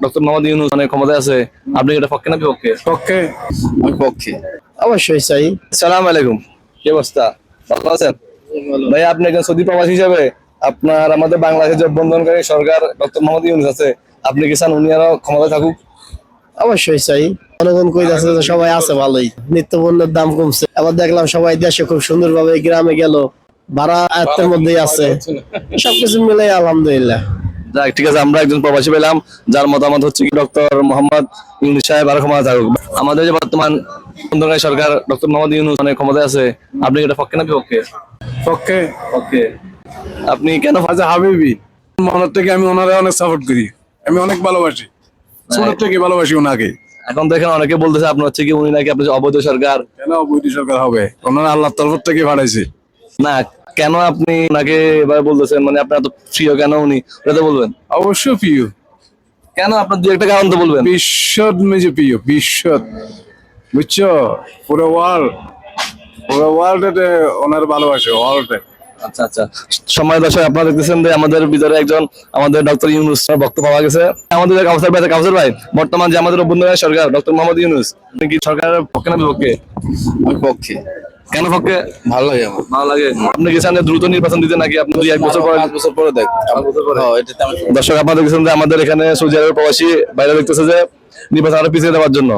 Doctor Mohammad Yunus অনেক ক্ষমতায় আছে, আপনি এটা পক্ষে না বিপক্ষে? পক্ষে। আমি পক্ষে। অবশ্যই চাই। সালাম আলাইকুম, কি অবস্থা, ভালো আছেন? ভাই আপনি একজন সৌদি প্রবাসী হিসাবে আপনার আমাদের বাংলাদেশের যে বন্ধনকারী সরকার ডক্টর মোহাম্মদ ইউনূস আছে, আপনি কি চান উনি আরো ক্ষমতায় থাকুক? অবশ্যই চাই। জনগণ কইতাছে যে সবাই আছে ভালোই, নিত্য পণ্যের দাম কমছে, আবার দেখলাম সবাই দেশে খুব সুন্দরভাবে গ্রামে গেল, ভাড়া আয়ত্তের মধ্যেই আছে, সবকিছু মিলে আলহামদুলিল্লাহ। যাক ঠিক আছে, আমরা একজন প্রবাসী পেলাম যার মতামত হচ্ছে কি ডক্টর মোহাম্মদ ইউনূস সাহেব আরো ক্ষমতা থাকুক। আমাদের যে বর্তমান বন্ধনকারী সরকার ডক্টর মোহাম্মদ ইউনূস অনেক ক্ষমতায় আছে, আপনি এটা পক্ষে না বিপক্ষে? পক্ষে। পক্ষে। আপনি কেন? আচ্ছা হাবিবি, মনের থেকে আমি ওনারা অনেক সাপোর্ট করি, আমি অনেক ভালোবাসি, ছোট থেকে ভালোবাসি ওনাকে। এখন দেখেন অনেকে বলতেছে আপনার হচ্ছে কি উনি নাকি আপনার অবৈধ সরকার। কেন অবৈধ সরকার হবে? ওনারা আল্লাহর তরফ থেকে পাঠাইছে। না, কেন আপনি ওনাকে এভাবে বলতেছেন? মানে আপনার তো প্রিয় কেন উনি, এটা তো বলবেন। অবশ্য প্রিয়। কেন আপনার দু একটা কারণ তো বলবেন। বিশ্বত মেজে প্রিয়, বিশ্বত, বুঝছো? পুরো ওয়ার্ল্ড ওনার ভালোবাসে, ওয়ার্ল্ডে। আচ্ছা আচ্ছা, সময় দর্শক আপনারা দেখতেছেন যে আমাদের ভিতরে একজন আমাদের ডক্টর ইউনূস বক্তব্য পাওয়া গেছে। আমাদের কাউসার ভাই, বর্তমান যে আমাদের অভ্যন্তরীণ সরকার ডক্টর মোহাম্মদ ইউনূস, আপনি কি সরকারের পক্ষে না বিপক্ষে? আমি পক্ষে। কেন পক্ষে? ভালো লাগে আমার। ভালো লাগে। আপনি কি চান যে দ্রুত নির্বাচন দিতে, নাকি আপনি 2-1 বছর পরে? 5 বছর পরে দেখ। হ্যাঁ, এটাতে আমি দর্শক আপনারা দেখতেছেন যে আমাদের এখানে সৌদি আরবের প্রবাসী বাইরে দেখতেছে যে নির্বাচন আরো পিছিয়ে দেওয়ার জন্য।